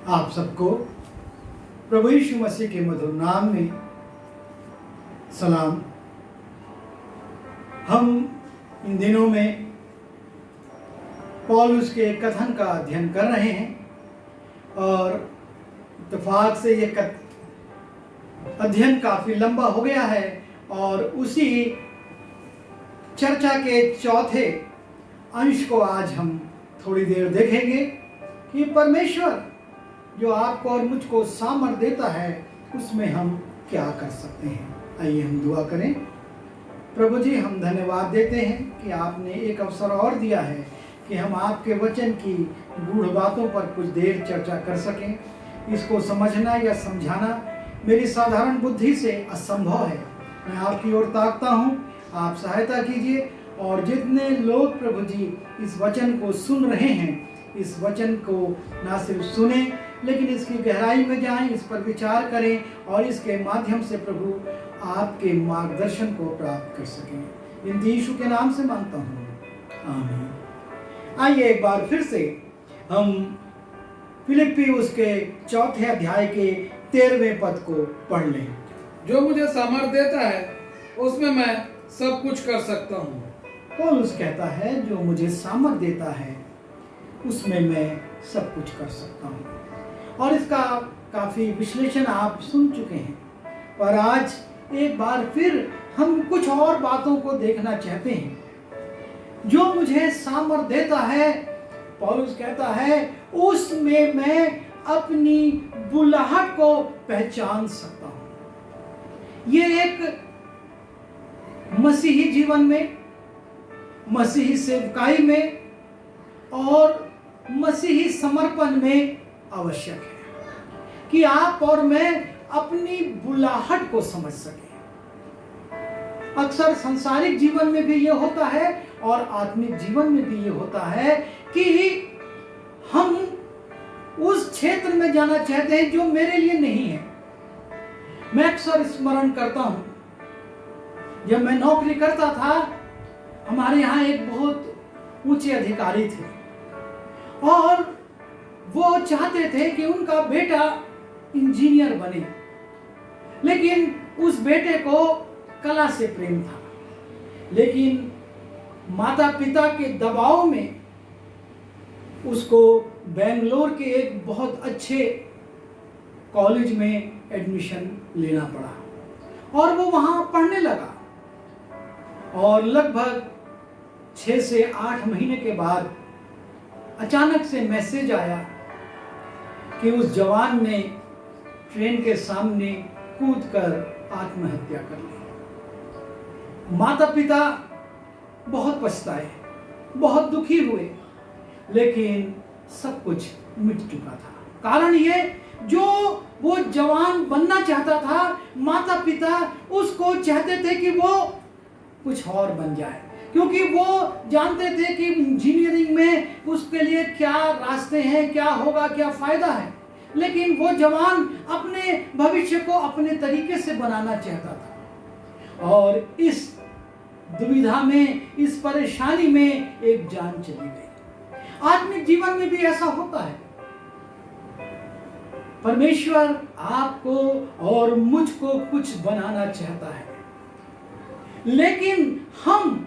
आप सबको प्रभु यीशु मसीह के मधुर नाम में सलाम। हम इन दिनों में पौलुस के कथन का अध्ययन कर रहे हैं और इत्तेफाक से ये अध्ययन काफ़ी लंबा हो गया है और उसी चर्चा के चौथे अंश को आज हम थोड़ी देर देखेंगे कि परमेश्वर जो आपको और मुझको सामर्थ देता है उसमें हम क्या कर सकते हैं। आइए हम दुआ करें। प्रभु जी, हम धन्यवाद देते हैं कि आपने एक अवसर और दिया है कि हम आपके वचन की गूढ़ बातों पर कुछ देर चर्चा कर सकें। इसको समझना या समझाना मेरी साधारण बुद्धि से असंभव है। मैं आपकी ओर ताकता हूँ, आप सहायता कीजिए और जितने लोग प्रभु जी इस वचन को सुन रहे हैं, इस वचन को ना सिर्फ सुने लेकिन इसकी गहराई में जाएं, इस पर विचार करें और इसके माध्यम से प्रभु आपके मार्गदर्शन को प्राप्त कर सकें। इन यीशु के नाम से मांगता हूँ, आमीन। आइए एक बार फिर से हम फिलिप्पी उसके चौथे अध्याय के 13वें पद को पढ़ लें। जो मुझे सामर्थ देता है उसमें मैं सब कुछ कर सकता हूँ। पौलुस कहता है जो मुझे सामर्थ देता है उसमें मैं सब कुछ कर सकता हूँ। और इसका काफ़ी विश्लेषण आप सुन चुके हैं, पर आज एक बार फिर हम कुछ और बातों को देखना चाहते हैं। जो मुझे सामर्थ देता है, पौलुस कहता है, उसमें मैं अपनी बुलाहट को पहचान सकता हूँ। ये एक मसीही जीवन में, मसीही सेवकाई में और मसीही समर्पण में आवश्यक है कि आप और मैं अपनी बुलाहट को समझ सकें। अक्सर सांसारिक जीवन में भी ये होता है और आत्मिक जीवन में भी ये होता है कि हम उस क्षेत्र में जाना चाहते हैं जो मेरे लिए नहीं है। मैं अक्सर स्मरण करता हूं, जब मैं नौकरी करता था, हमारे यहाँ एक बहुत ऊंचे अधिकारी थे और वो चाहते थे कि उनका बेटा इंजीनियर बने, लेकिन उस बेटे को कला से प्रेम था। लेकिन माता पिता के दबाव में उसको बेंगलोर के एक बहुत अच्छे कॉलेज में एडमिशन लेना पड़ा और वो वहाँ पढ़ने लगा। और लगभग 6 से 8 महीने के बाद अचानक से मैसेज आया कि उस जवान ने ट्रेन के सामने कूदकर आत्महत्या कर ली। माता पिता बहुत पछताए, बहुत दुखी हुए, लेकिन सब कुछ मिट चुका था। कारण ये, जो वो जवान बनना चाहता था, माता पिता उसको चाहते थे कि वो कुछ और बन जाए, क्योंकि वो जानते थे कि इंजीनियरिंग में उसके लिए क्या रास्ते हैं, क्या होगा, क्या फायदा है। लेकिन वो जवान अपने भविष्य को अपने तरीके से बनाना चाहता था और इस दुविधा में, इस परेशानी में एक जान चली गई। आत्मिक जीवन में भी ऐसा होता है। परमेश्वर आपको और मुझको कुछ बनाना चाहता है, लेकिन हम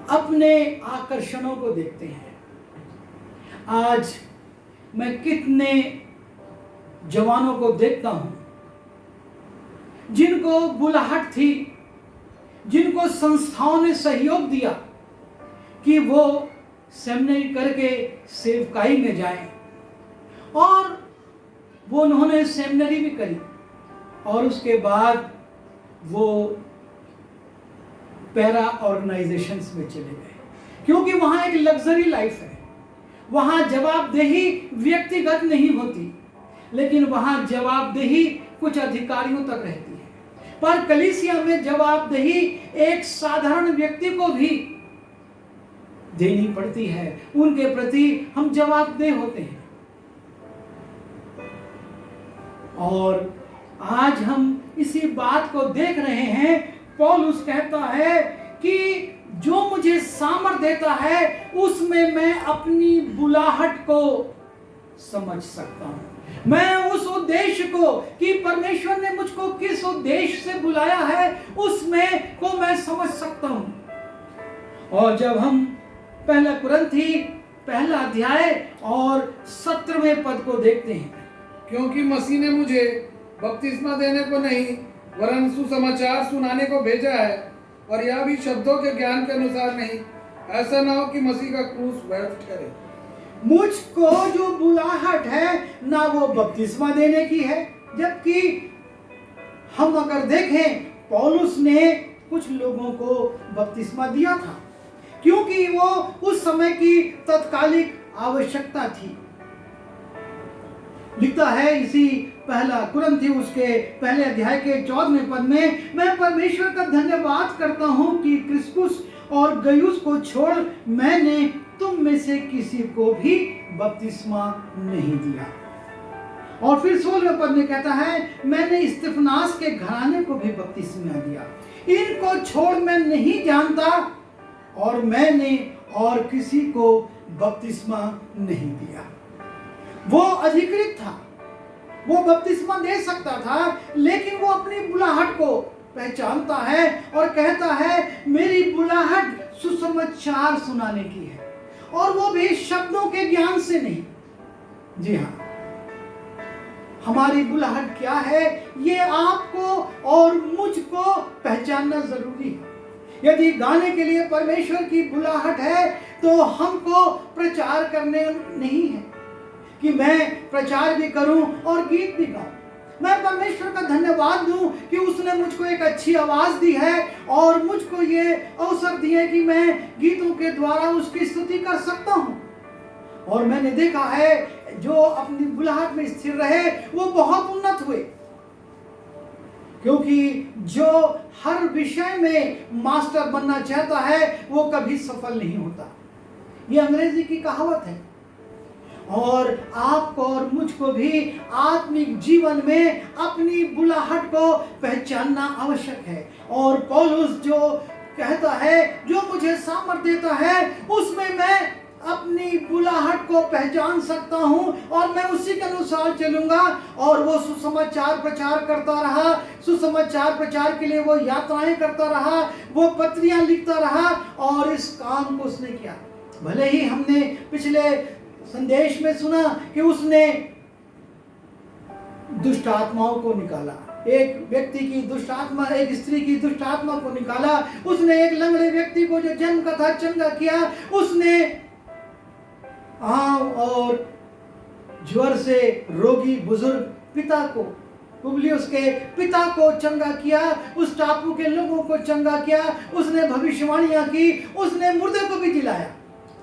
अपने आकर्षणों को देखते हैं। आज मैं कितने जवानों को देखता हूं जिनको बुलाहट थी, जिनको संस्थाओं ने सहयोग दिया कि वो सेमिनरी करके सेवकाई में जाएं, और वो उन्होंने सेमिनरी भी करी और उसके बाद वो पैरा ऑर्गेनाइजेशंस में चले गए, क्योंकि वहाँ एक लग्जरी लाइफ है। वहाँ जवाबदेही व्यक्तिगत नहीं होती, लेकिन वहाँ जवाबदेही कुछ अधिकारियों तक रहती है। पर कलीसिया में जवाबदेही एक साधारण व्यक्ति को भी देनी पड़ती है। उनके प्रति हम जवाबदेह होते हैं। और आज हम इसी बात को देख रहे हैं। पौलुस कहता है कि जो मुझे सामर्थ देता है उसमें मैं अपनी बुलाहट को समझ सकता हूं। मैं उस उद्देश्य को कि परमेश्वर ने मुझको किस उद्देश्य से बुलाया है उसमें को मैं समझ सकता हूं। और जब हम पहला कुरिन्थी पहला अध्याय और 17वें पद को देखते हैं, क्योंकि मसीह ने मुझे बपतिस्मा देने को नहीं वरन सुसमाचार सुनाने को भेजा है, और यह भी शब्दों के ज्ञान के अनुसार नहीं, ऐसा ना हो कि मसीह का क्रूस व्यर्थ ठहरे। मुझको जो बुलाहट है ना वो बपतिस्मा देने की है, जबकि हम अगर देखें पौलुस ने कुछ लोगों को बपतिस्मा दिया था क्योंकि वो उस समय की तत्कालिक आवश्यकता थी। लिखता है इसी पहला कुरिन्थी उसके पहले अध्याय के 14वें पद में, मैं परमेश्वर का धन्यवाद करता हूं कि क्रिस्पुस और गयुस को छोड़ मैंने तुम में से किसी को भी बपतिस्मा नहीं दिया। और फिर 16वें पद में कहता है, मैंने स्तिफनास के घराने को भी बपतिस्मा दिया, इनको छोड़ मैं नहीं जानता और मैंने और किसी को बपतिस्मा नहीं दिया। वो अधिकृत था, वो बपतिस्मा दे सकता था, लेकिन वो अपनी बुलाहट को पहचानता है और कहता है मेरी बुलाहट सुसमाचार सुनाने की है, और वो भी शब्दों के ज्ञान से नहीं। जी हाँ, हमारी बुलाहट क्या है ये आपको और मुझको पहचानना जरूरी है। यदि गाने के लिए परमेश्वर की बुलाहट है तो हमको प्रचार करने नहीं है कि मैं प्रचार भी करूं और गीत भी गाऊं। मैं परमेश्वर का धन्यवाद दूं कि उसने मुझको एक अच्छी आवाज दी है और मुझको ये अवसर दिया कि मैं गीतों के द्वारा उसकी स्तुति कर सकता हूं। और मैंने देखा है जो अपनी बुलाहट में स्थिर रहे वो बहुत उन्नत हुए, क्योंकि जो हर विषय में मास्टर बनना चाहता है वो कभी सफल नहीं होता। ये अंग्रेजी की कहावत है। और आपको और मुझको भी आत्मिक जीवन में अपनी बुलाहट को पहचानना आवश्यक है। और पौलुस जो कहता है जो मुझे सामर्थ्य देता है उसमें मैं अपनी बुलाहट को पहचान सकता हूं और मैं उसी के अनुसार चलूंगा। और वो सुसमाचार प्रचार करता रहा, सुसमाचार प्रचार के लिए वो यात्राएं करता रहा, वो पत्रियां लिखता रहा और इस काम को उसने किया। भले ही हमने पिछले संदेश में सुना कि उसने दुष्ट आत्माओं को निकाला, एक व्यक्ति की दुष्ट आत्मा, एक स्त्री की दुष्ट आत्मा को निकाला, उसने एक लंगड़े व्यक्ति को जो जन्म का था चंगा किया, उसने और ज्वर से रोगी बुजुर्ग पिता को, पुबलियुस के पिता को चंगा किया, उस टापू के लोगों को चंगा किया, उसने भविष्यवाणियां की, उसने मुर्दे को भी जिलाया।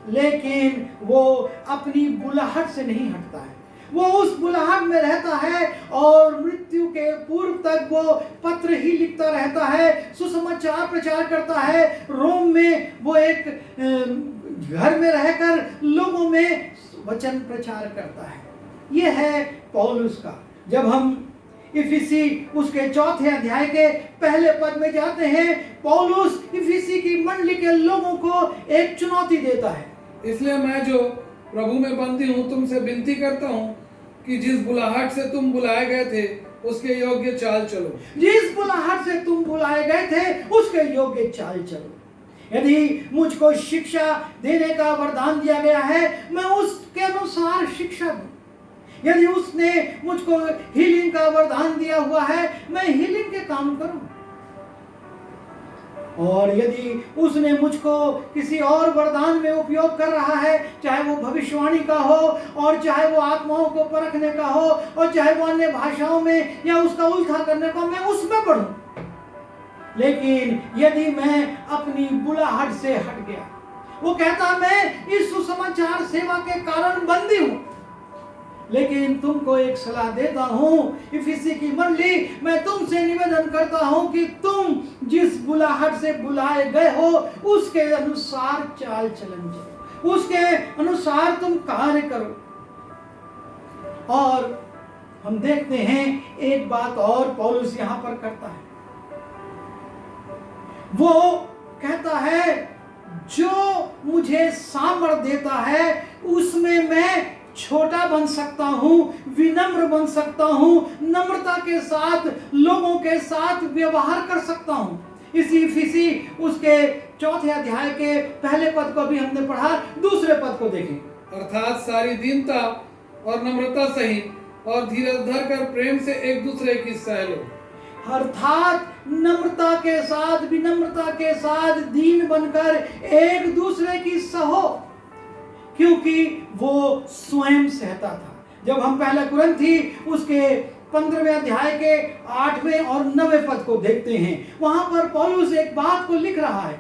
लेकिन वो अपनी बुलाहट से नहीं हटता है, वो उस बुलाहट में रहता है और मृत्यु के पूर्व तक वो पत्र ही लिखता रहता है, सुसमाचार प्रचार करता है। रोम में वो एक घर में रहकर लोगों में वचन प्रचार करता है। ये है पौलुस का। जब हम इफिसी उसके 4थे अध्याय के पहले पद में जाते हैं, पौलुस इफिसी की मंडली के लोगों को एक चुनौती देता है। इसलिए मैं जो प्रभु में बंदी हूँ तुमसे विनती करता हूँ कि जिस बुलाहट से तुम बुलाए गए थे उसके योग्य चाल चलो। जिस बुलाहट से तुम बुलाए गए थे उसके योग्य चाल चलो। यदि मुझको शिक्षा देने का वरदान दिया गया है मैं उसके अनुसार शिक्षा दूं। यदि उसने मुझको हीलिंग का वरदान दिया हुआ है मैं हीलिंग के काम करूं। और यदि उसने मुझको किसी और वरदान में उपयोग कर रहा है, चाहे वो भविष्यवाणी का हो और चाहे वो आत्माओं को परखने का हो और चाहे वो अन्य भाषाओं में या उसका उल्था करने का, मैं उसमें बढ़ूं। लेकिन यदि मैं अपनी बुलाहट से हट गया, वो कहता मैं इस सुसमाचार सेवा के कारण बंदी हूं। लेकिन तुमको एक सलाह देता हूं, इफिसी की मंडली, मैं तुमसे निवेदन करता हूं कि तुम जिस बुलाहट से बुलाए गए हो उसके अनुसार चाल चलन चलो, उसके अनुसार तुम कार्य करो। और हम देखते हैं एक बात और पौलुस यहां पर करता है, वो कहता है जो मुझे सामर्थ देता है उसमें मैं छोटा बन सकता हूँ, विनम्र बन सकता हूँ, नम्रता के साथ लोगों के साथ व्यवहार कर सकता हूँ। इसी इफिसी उसके 4 अध्याय के पहले पद को भी हमने पढ़ा, दूसरे पद को देखें। अर्थात सारी दीनता और नम्रता सहित और धीरज धरकर प्रेम से एक दूसरे की सह लो। अर्थात नम्रता के साथ, विनम्रता के साथ दीन बनकर एक दूसरे की सहो, क्योंकि वो स्वयं सहता था। जब हम पहला कुरिन्थी उसके 15वें अध्याय के 8वें और 9वें पद को देखते हैं, वहां पर पौलुस एक बात को लिख रहा है।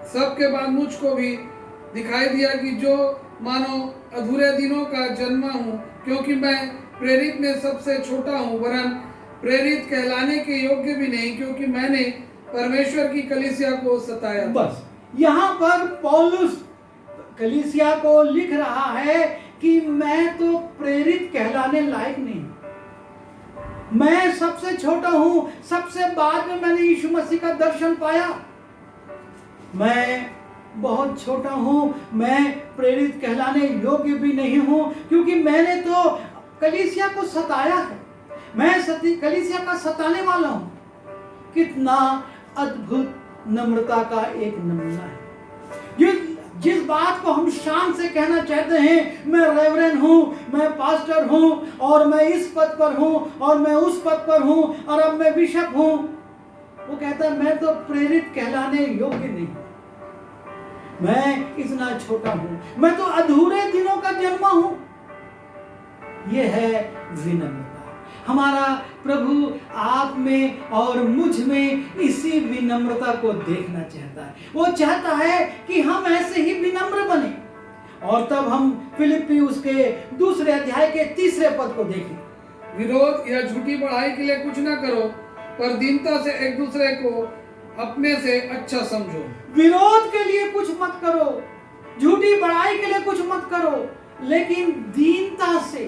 सबके बाद मुझको भी दिखाई दिया कि जो मानो अधूरे दिनों का जन्मा हूँ, क्योंकि मैं प्रेरित में सबसे छोटा हूँ, वरन प्रेरित कहलाने के योग्य भी नहीं, क्योंकि मैंने परमेश्वर की कलीसिया को सताया। बस यहाँ पर पौलुस कलीसिया को लिख रहा है कि मैं तो प्रेरित कहलाने लायक नहीं, मैं सबसे छोटा हूं, सबसे बाद में मैंने यीशु मसीह का दर्शन पाया, मैं बहुत छोटा हूं, मैं प्रेरित कहलाने योग्य भी नहीं हूं, क्योंकि मैंने तो कलीसिया को सताया है, मैं कलीसिया का सताने वाला हूं। कितना अद्भुत नम्रता का एक नमूना है। जिस बात को हम शान से कहना चाहते हैं, मैं रेवरेंड हूं, मैं पास्टर हूं, और मैं इस पद पर हूं, और मैं उस पद पर हूं, और अब मैं बिशप हूं, वो कहता है मैं तो प्रेरित कहलाने योग्य नहीं, मैं इतना छोटा हूं, मैं तो अधूरे दिनों का जन्मा हूं। यह है विनम्रता। हमारा प्रभु आप में और मुझ में इसी विनम्रता को देखना चाहता है। वो चाहता है कि हम ऐसे ही विनम्र बने। और तब हम फिलिप्पी उसके 2 अध्याय के 3 पद को देखें। विरोध या झूठी बढ़ाई के लिए कुछ ना करो, पर दीनता से एक दूसरे को अपने से अच्छा समझो। विरोध के लिए कुछ मत करो, झूठी बढ़ाई के लिए कुछ मत करो, लेकिन दीनता से,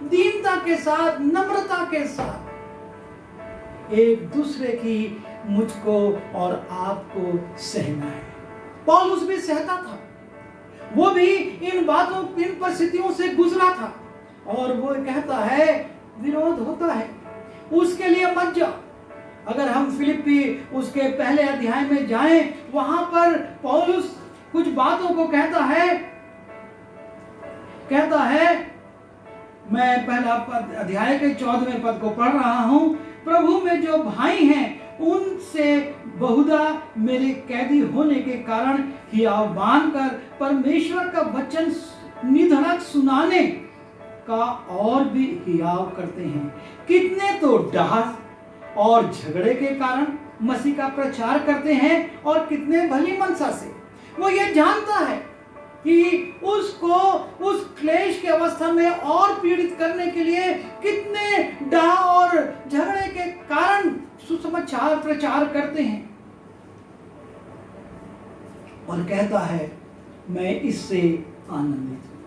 दीनता के साथ, नम्रता के साथ एक दूसरे की मुझको और आपको सहना है। पौलुस भी सहता था, वो भी इन बातों, इन परिस्थितियों से गुजरा था, और वो कहता है विरोध होता है, उसके लिए मत जाओ। अगर हम फिलिप्पी उसके पहले अध्याय में जाएं, वहां पर पौलुस कुछ बातों को कहता है, मैं पहला अध्याय के 14वें पद को पढ़ रहा हूं। प्रभु में जो भाई हैं उनसे बहुधा मेरे कैदी होने के कारण हियाव बांधकर परमेश्वर का वचन निधड़क सुनाने का और भी हियाव करते हैं। कितने तो डाह और झगड़े के कारण मसीह का प्रचार करते हैं, और कितने भली मनसा से। वो ये जानता है कि उसको उस क्लेश की अवस्था में और पीड़ित करने के लिए कितने डाह और झगड़े के कारण सुसमाचार प्रचार करते हैं, और कहता है मैं इससे आनंदित हूं।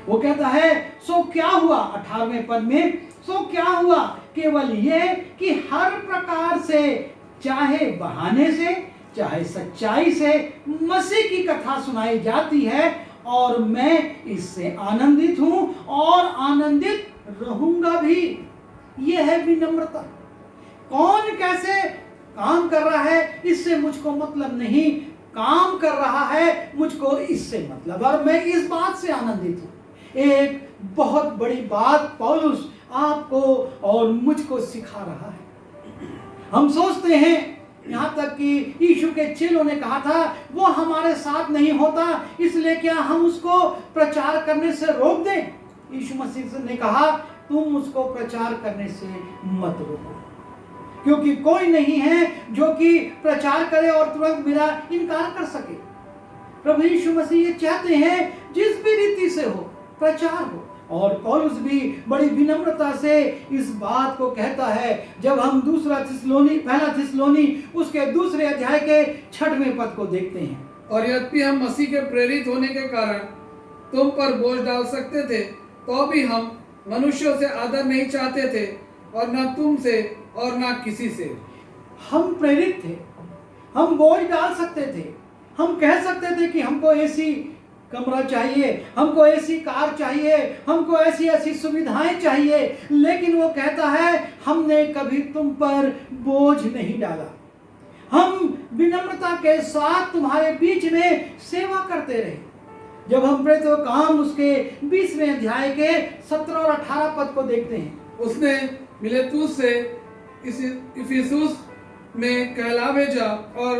वो कहता है सो क्या हुआ, 18वें पद में, सो क्या हुआ, केवल ये कि हर प्रकार से, चाहे बहाने से चाहे सच्चाई से मसीह की कथा सुनाई जाती है, और मैं इससे आनंदित हूं और आनंदित रहूंगा भी। यह है विनम्रता। कौन कैसे काम कर रहा है इससे मुझको मतलब नहीं, काम कर रहा है मुझको इससे मतलब, और मैं इस बात से आनंदित हूं। एक बहुत बड़ी बात पौलुस आपको और मुझको सिखा रहा है। हम सोचते हैं, यहाँ तक कि यीशु के चेलों ने कहा था वो हमारे साथ नहीं होता, इसलिए क्या हम उसको प्रचार करने से रोक दें। यीशु मसीह ने कहा तुम उसको प्रचार करने से मत रोको, क्योंकि कोई नहीं है जो कि प्रचार करे और तुरंत मेरा इनकार कर सके। प्रभु यीशु मसीह ये चाहते हैं जिस भी रीति से हो प्रचार हो, और पौलुस भी बड़ी विनम्रता से इस बात को कहता है। जब हम पहला थिस्सलुनी उसके 2 अध्याय के 6वें पद को देखते हैं, और यद्यपि हम मसीह के प्रेरित होने के कारण तुम पर बोझ डाल सकते थे, तो भी हम मनुष्यों से आदर नहीं चाहते थे, और न तुमसे और न किसी से। हम प्रेरित थे, हम बोझ डाल सकते थे, हम कह सकते थे कि हमको ऐसी कमरा चाहिए, हमको ऐसी कार चाहिए, हमको ऐसी ऐसी सुविधाएं चाहिए, लेकिन वो कहता है हमने कभी तुम पर बोझ नहीं डाला। हम विनम्रता के साथ तुम्हारे बीच में सेवा करते रहे। जब हम प्रेरितों का काम उसके 20वें अध्याय के 17 और 18 पद को देखते हैं, उसने मिलेतुस से इफिसुस में कहला भेजा और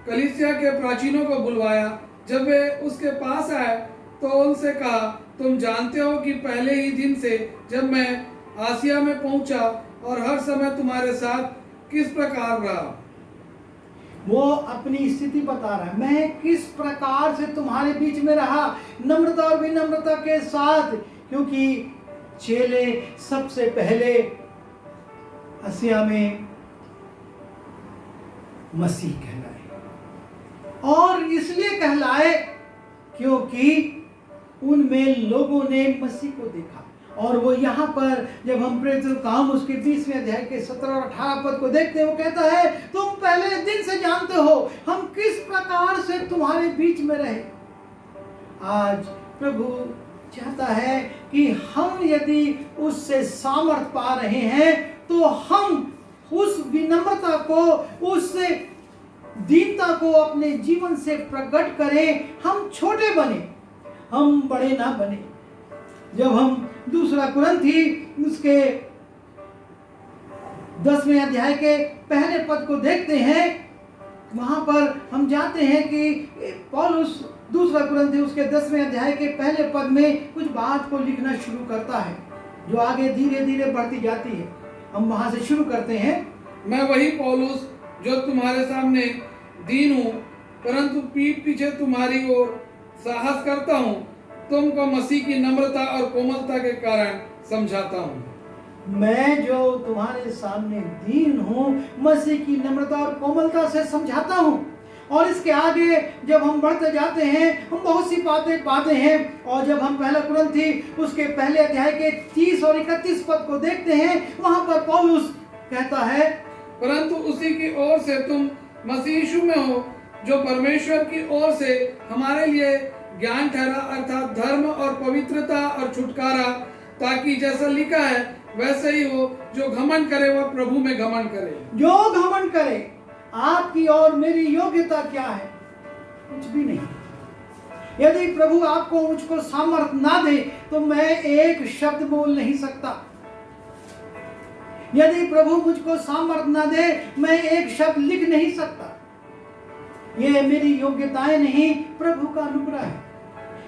कलीसिया के प्राचीनों को बुलवाया। जब वे उसके पास आए तो उनसे कहा, तुम जानते हो कि पहले ही दिन से जब मैं आसिया में पहुंचा और हर समय तुम्हारे साथ किस प्रकार रहा। वो अपनी स्थिति बता रहा है, मैं किस प्रकार से तुम्हारे बीच में रहा, नम्रता और विनम्रता के साथ, क्योंकि चेले सबसे पहले आसिया में मसीह कहलाए, और इसलिए कहलाए क्योंकि उनमें लोगों ने मसीह को देखा। और वो यहाँ पर जब हम प्रेरितों का काम उसके 20वें अध्याय के 17 और 18 पद को देखते हैं, वो कहता है तुम पहले दिन से जानते हो हम किस प्रकार से तुम्हारे बीच में रहे। आज प्रभु चाहता है कि हम यदि उससे सामर्थ पा रहे हैं तो हम उस विनम्रता को, उस दीनता को अपने जीवन से प्रकट करें। हम छोटे बने, हम बड़े ना बने। जब हम दूसरा कुरिन्थी उसके 10वें अध्याय के पहले पद को देखते हैं, वहां पर हम जाते हैं कि पौलुस दूसरा कुरिन्थी उसके 10वें अध्याय के पहले पद में कुछ बात को लिखना शुरू करता है जो आगे धीरे धीरे बढ़ती जाती है। हम वहां से शुरू करते हैं। मैं वही पौलुस जो तुम्हारे सामने दीन हूँ, परंतु पीठ पीछे तुम्हारी ओर साहस करता हूँ, तुमको मसीह की नम्रता और कोमलता के कारण समझाता हूँ। मैं जो तुम्हारे सामने दीन हूँ, मसीह की नम्रता और कोमलता से समझाता हूँ। और इसके आगे जब हम बढ़ते जाते हैं हम बहुत सी बातें पाते हैं। और जब हम पहला कुरिन्थी उसके पहले अध्याय के 30 और 31 पद को देखते हैं, वहां पर पौलुस कहता है, परंतु उसी की ओर से तुम मसीह यीशु में हो, जो परमेश्वर की ओर से हमारे लिए ज्ञान ठहरा, अर्थात धर्म और पवित्रता और छुटकारा, ताकि जैसा लिखा है वैसे ही हो, जो घमंड करे वह प्रभु में घमंड करे। जो घमंड करे। आपकी और मेरी योग्यता क्या है? कुछ भी नहीं। यदि प्रभु आपको मुझको सामर्थ ना दे तो मैं एक शब्द बोल नहीं सकता। यदि प्रभु मुझको सामर्थ ना दे मैं एक शब्द लिख नहीं सकता। ये मेरी योग्यताएं नहीं, प्रभु का अनुग्रह है।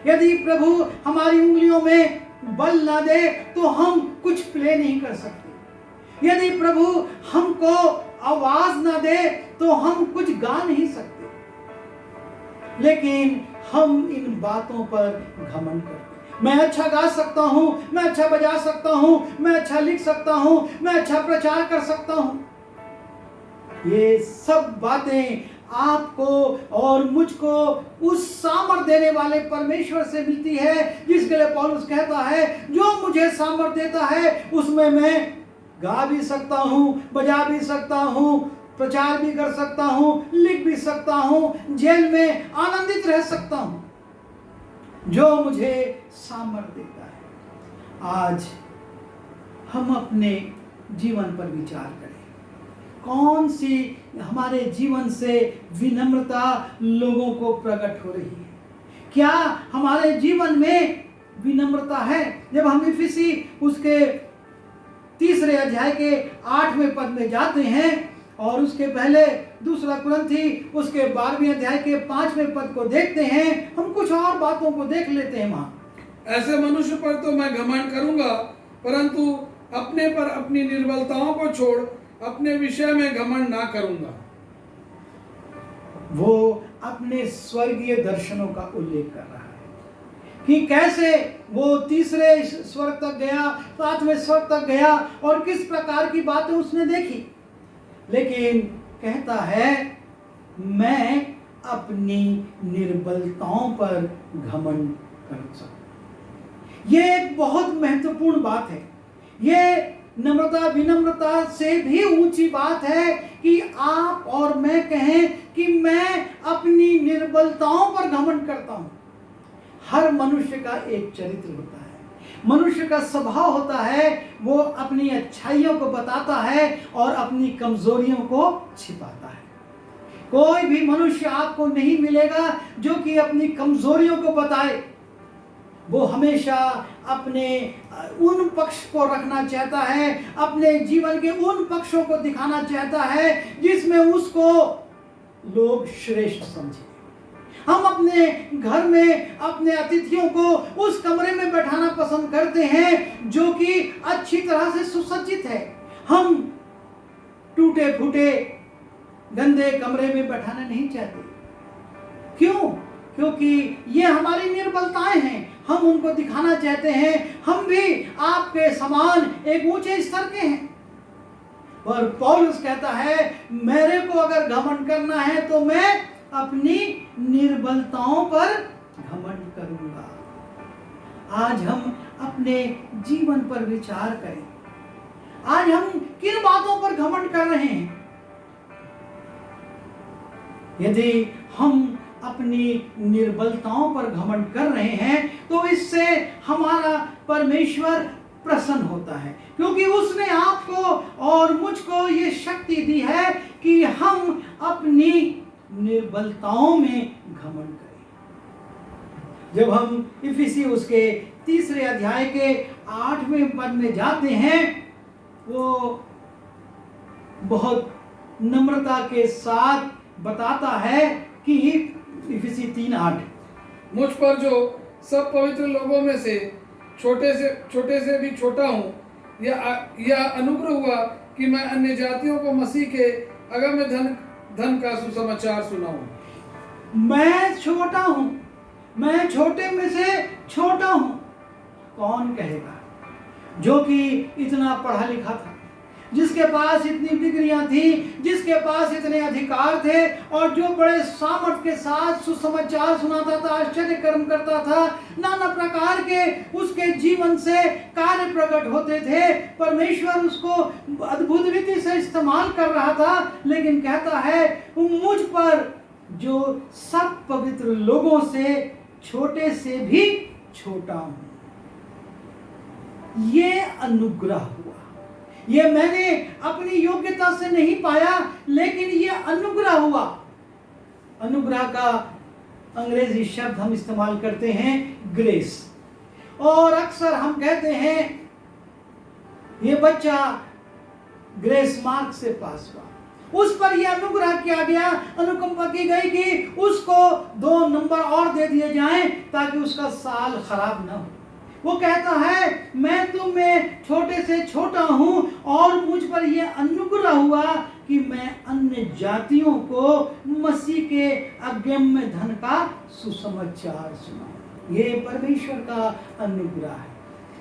यदि प्रभु हमारी उंगलियों में बल ना दे तो हम कुछ प्ले नहीं कर सकते। यदि प्रभु हमको आवाज ना दे तो हम कुछ गा नहीं सकते। लेकिन हम इन बातों पर घमंड करते हैं। मैं अच्छा गा सकता हूं, मैं अच्छा बजा सकता हूं, मैं अच्छा लिख सकता हूं, मैं अच्छा प्रचार कर सकता हूं। ये सब बातें आपको और मुझको उस सामर्थ देने वाले परमेश्वर से मिलती है, जिसके लिए पौलुस कहता है जो मुझे सामर्थ देता है उसमें मैं गा भी सकता हूं, बजा भी सकता हूं, प्रचार भी कर सकता हूं, लिख भी सकता हूं, जेल में आनंदित रह सकता हूं। जो मुझे सामर्थ देता है। आज हम अपने जीवन पर विचार करें। कौन सी हमारे जीवन से विनम्रता लोगों को प्रकट हो रही है? क्या हमारे जीवन में विनम्रता है? जब हम इफिसी उसके 3 अध्याय के 8वें पद में जाते हैं और उसके पहले दूसरा कुरिन्थी उसके 12वें अध्याय के 5वें पद को देखते हैं, हम कुछ और बातों को देख लेते हैं। वहां ऐसे मनुष्य पर तो मैं घमंड करूंगा, परंतु अपने पर अपनी निर्बलताओं को छोड़ अपने विषय में घमंड ना करूंगा। वो अपने स्वर्गीय दर्शनों का उल्लेख कर रहा है कि कैसे वो 3 स्वर्ग तक गया, 7वें स्वर्ग तक गया और किस प्रकार की बातें उसने देखी। लेकिन कहता है मैं अपनी निर्बलताओं पर घमंड कर सकता। ये एक बहुत महत्वपूर्ण बात है। ये नम्रता विनम्रता से भी ऊंची बात है कि आप और मैं कहें कि मैं अपनी निर्बलताओं पर घमंड करता हूं। हर मनुष्य का एक चरित्र होता है, मनुष्य का स्वभाव होता है, वो अपनी अच्छाइयों को बताता है और अपनी कमजोरियों को छिपाता है। कोई भी मनुष्य आपको नहीं मिलेगा जो कि अपनी कमजोरियों को बताए। वो हमेशा अपने उन पक्ष को रखना चाहता है, अपने जीवन के उन पक्षों को दिखाना चाहता है जिसमें उसको लोग श्रेष्ठ समझे। हम अपने घर में अपने अतिथियों को उस कमरे में बैठाना पसंद करते हैं जो कि अच्छी तरह से सुसज्जित है। हम टूटे फूटे गंदे कमरे में बैठाना नहीं चाहते। क्यों? क्योंकि ये हमारी निर्बलताएं हैं, हम उनको दिखाना चाहते हैं हम भी आपके समान एक ऊंचे स्तर के हैं। और पौलुस कहता है मेरे को अगर घमंड करना है तो मैं अपनी निर्बलताओं पर घमंड करूंगा। आज हम अपने जीवन पर विचार करें। आज हम किन बातों पर घमंड कर रहे हैं? यदि हम अपनी निर्बलताओं पर घमंड कर रहे हैं तो इससे हमारा परमेश्वर प्रसन्न होता है, क्योंकि उसने आपको और मुझको ये शक्ति दी है कि हम अपनी निर्बलताओं में घमंड करें। जब हम इफिसी उसके 3 अध्याय के 8वें पद में जाते हैं, वो बहुत नम्रता के साथ बताता है कि इफिसी 3:8 मुझ पर जो सब पवित्र लोगों में से छोटे से भी छोटा हूँ, यह अनुग्रह हुआ कि मैं अन्य जातियों को मसीह के अगम धन का सुसमाचार सुनाऊं। मैं छोटा हूं, मैं छोटे में से छोटा हूं। कौन कहेगा? जो कि इतना पढ़ा लिखा था, जिसके पास इतनी डिग्रियां थी, जिसके पास इतने अधिकार थे और जो बड़े सामर्थ्य के साथ सुसमाचार सुनाता था, आश्चर्य कर्म करता था, नाना प्रकार के उसके जीवन से कार्य प्रकट होते थे। परमेश्वर उसको अद्भुत रीति से इस्तेमाल कर रहा था, लेकिन कहता है मुझ पर जो सब पवित्र लोगों से छोटे से भी छोटा हूं। ये अनुग्रह हुआ। ये मैंने अपनी योग्यता से नहीं पाया, लेकिन ये अनुग्रह हुआ। अनुग्रह का अंग्रेजी शब्द हम इस्तेमाल करते हैं ग्रेस, और अक्सर हम कहते हैं ये बच्चा ग्रेस मार्क से पास हुआ, उस पर यह अनुग्रह किया गया, अनुकंपा की गई कि उसको 2 नंबर और दे दिए जाएं ताकि उसका साल खराब ना हो। वो कहता है मैं तुम में छोटे से छोटा हूं और मुझ पर यह अनुग्रह हुआ कि मैं अन्य जातियों को मसीह के अगम्य धन का सुसमाचार सुनाऊं। ये परमेश्वर का अनुग्रह है।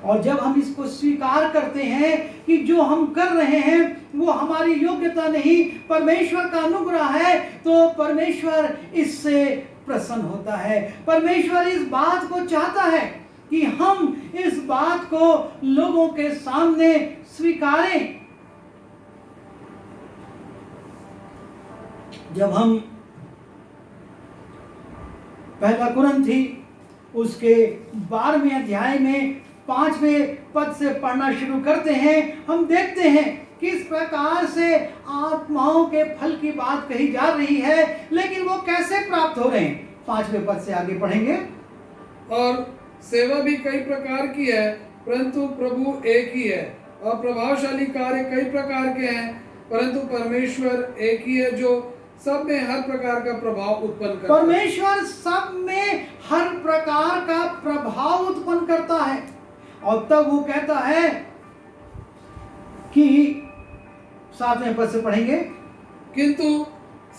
और जब हम इसको स्वीकार करते हैं कि जो हम कर रहे हैं वो हमारी योग्यता नहीं, परमेश्वर का अनुग्रह है, तो परमेश्वर इससे प्रसन्न होता है। परमेश्वर इस बात को चाहता है कि हम इस बात को लोगों के सामने स्वीकारें। जब हम 1 कुरिन्थी उसके 12वें अध्याय में 5वें पद से पढ़ना शुरू करते हैं, हम देखते हैं किस प्रकार से आत्माओं के फल की बात कही जा रही है, लेकिन वो कैसे प्राप्त हो रहे हैं। 5वें पद से आगे पढ़ेंगे। और सेवा भी कई प्रकार की है, परंतु प्रभु एक ही है। और प्रभावशाली कार्य कई प्रकार के हैं, परंतु परमेश्वर एक ही है जो सब में हर प्रकार का प्रभाव उत्पन्न करता है। परमेश्वर सब में हर प्रकार का प्रभाव उत्पन्न करता है। और तब वो कहता है कि 7वें पद से पढ़ेंगे, किंतु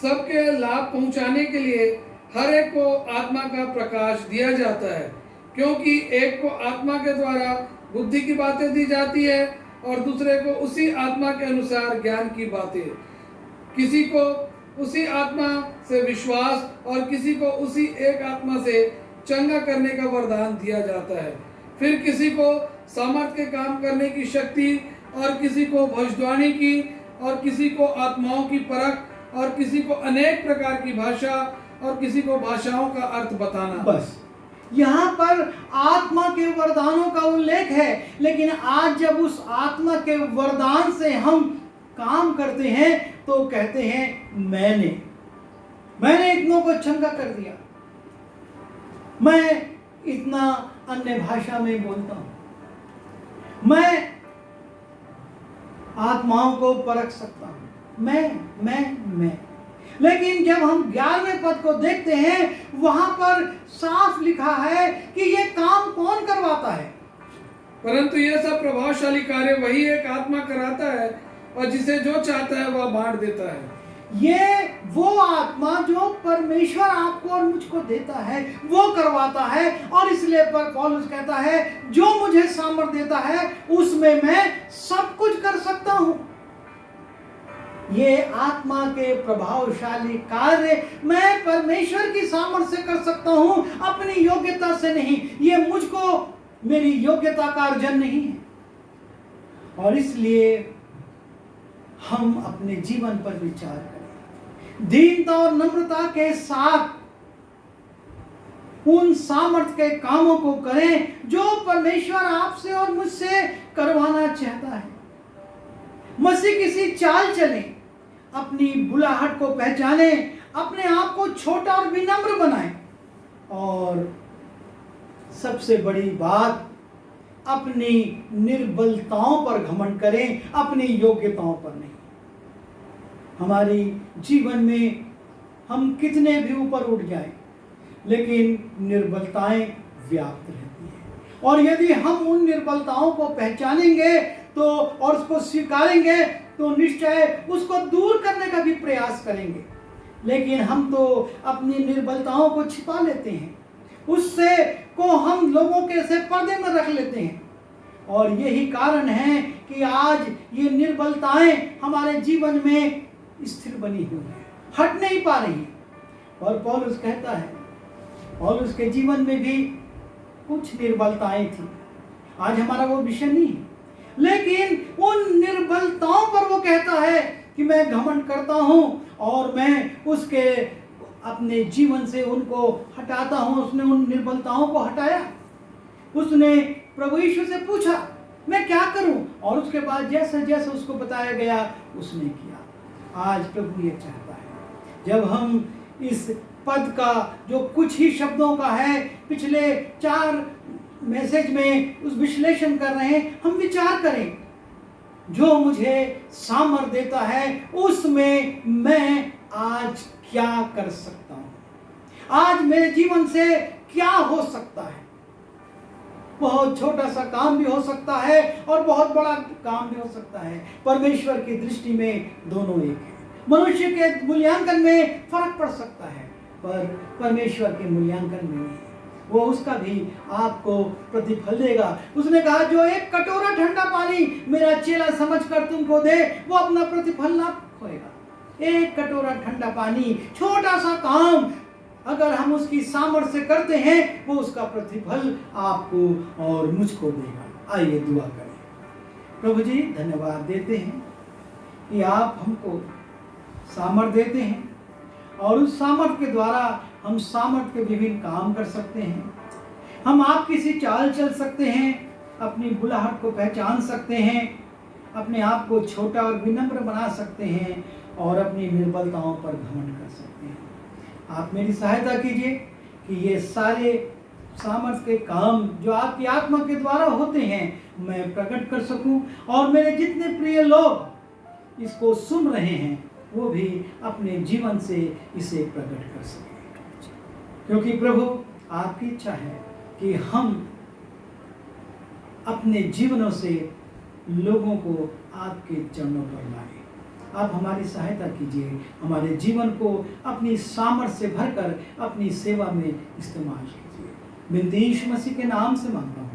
सबके लाभ पहुंचाने के लिए हर एक को आत्मा का प्रकाश दिया जाता है, क्योंकि एक को आत्मा के द्वारा बुद्धि की बातें दी जाती है और दूसरे को उसी आत्मा के अनुसार ज्ञान की बातें। किसी को उसी आत्मा से विश्वास और किसी को उसी एक आत्मा से चंगा करने का वरदान दिया जाता है। फिर किसी को सामर्थ के काम करने की शक्ति, और किसी को भविष्यवाणी की, और किसी को आत्माओं की परख, और किसी को अनेक प्रकार की भाषा, और किसी को भाषाओं का अर्थ बताना। बस यहाँ पर आत्मा के वरदानों का उल्लेख है, लेकिन आज जब उस आत्मा के वरदान से हम काम करते हैं तो कहते हैं मैंने इतनों को चंगा कर दिया, मैं इतना अन्य भाषा में बोलता हूं, मैं आत्माओं को परख सकता हूं, मैं। लेकिन जब हम 11वें पद को देखते हैं, वहां पर साफ लिखा है कि ये काम कौन करवाता है। परंतु यह सब प्रभावशाली कार्य वही एक आत्मा कराता है, और जिसे जो चाहता है वह बांट देता है। ये वो आत्मा जो परमेश्वर आपको और मुझको देता है वो करवाता है, और इसलिए पर पौलुस कहता है जो मुझे सामर्थ्य देता है उसमें मैं सब कुछ कर सकता हूं। ये आत्मा के प्रभावशाली कार्य मैं परमेश्वर की सामर्थ्य से कर सकता हूं, अपनी योग्यता से नहीं। ये मुझको मेरी योग्यता का अर्जन नहीं है, और इसलिए हम अपने जीवन पर विचार करें, दीनता और नम्रता के साथ उन सामर्थ्य के कामों को करें जो परमेश्वर आपसे और मुझसे करवाना चाहता है। मसीह किसी चाल चलें, अपनी बुलाहट को पहचाने, अपने आप को छोटा और विनम्र बनाएं, और सबसे बड़ी बात अपनी निर्बलताओं पर घमंड करें, अपनी योग्यताओं पर नहीं। हमारी जीवन में हम कितने भी ऊपर उठ जाएं, लेकिन निर्बलताएं व्याप्त रहती हैं, और यदि हम उन निर्बलताओं को पहचानेंगे तो और उसको स्वीकारेंगे तो निश्चय उसको दूर करने का भी प्रयास करेंगे। लेकिन हम तो अपनी निर्बलताओं को छिपा लेते हैं, उससे को हम लोगों के से पर्दे में रख लेते हैं, और यही कारण है कि आज ये निर्बलताएं हमारे जीवन में स्थिर बनी हुई है, हट नहीं पा रही है। और पौलुस कहता है, पौलुस के जीवन में भी कुछ निर्बलताएं थी, आज हमारा वो विषय नहीं है, लेकिन उन निर्बलताओं पर वो कहता है कि मैं घमंड करता हूं और मैं उसके अपने जीवन से उनको हटाता हूं। उसने उन निर्बलताओं को हटाया, उसने प्रभु यीशु से पूछा मैं क्या करूं, और उसके बाद जैसे जैसे उसको बताया गया उसने किया। आज प्रभु ये चाहता है जब हम इस पद का जो कुछ ही शब्दों का है, पिछले 4 मैसेज में उस विश्लेषण कर रहे हैं, हम विचार करें जो मुझे सामर्थ्य देता है उसमें मैं आज क्या कर सकता हूं, आज मेरे जीवन से क्या हो सकता है। बहुत छोटा सा काम भी हो सकता है और बहुत बड़ा काम भी हो सकता है। परमेश्वर की दृष्टि में दोनों एक है। मनुष्य के मूल्यांकन में फर्क पड़ सकता है, पर परमेश्वर के मूल्यांकन में नहीं, वो उसका भी आपको प्रतिफल देगा। उसने कहा जो एक कटोरा ठंडा पानी मेरा चेला समझकर तुमको दे, वो अपना प्रतिफल ना खोएगा। एक कटोरा ठंडा पानी, छोटा सा काम, अगर हम उसकी सामर्थ्य से करते हैं वो उसका प्रतिफल आपको और मुझको देगा। आइए दुआ करें। प्रभु जी धन्यवाद देते हैं कि आप हमको सामर्थ्य देते हैं, और उस सामर्थ्य के द्वारा हम सामर्थ्य के विभिन्न काम कर सकते हैं। हम आपकी सी चाल चल सकते हैं, अपनी बुलाहट को पहचान सकते हैं, अपने आप को छोटा और विनम्र बना सकते हैं, और अपनी निर्बलताओं पर घमंड कर सकते हैं। आप मेरी सहायता कीजिए कि ये सारे सामर्थ्य के काम जो आपकी आत्मा के द्वारा होते हैं मैं प्रकट कर सकूं, और मेरे जितने प्रिय लोग इसको सुन रहे हैं वो भी अपने जीवन से इसे प्रकट कर सकें। क्योंकि प्रभु आपकी इच्छा है कि हम अपने जीवनों से लोगों को आपके चरणों पर लाएं। आप हमारी सहायता कीजिए, हमारे जीवन को अपनी सामर्थ्य से भरकर अपनी सेवा में इस्तेमाल कीजिए। बिंदु यीशु मसीह के नाम से मांगता हूँ।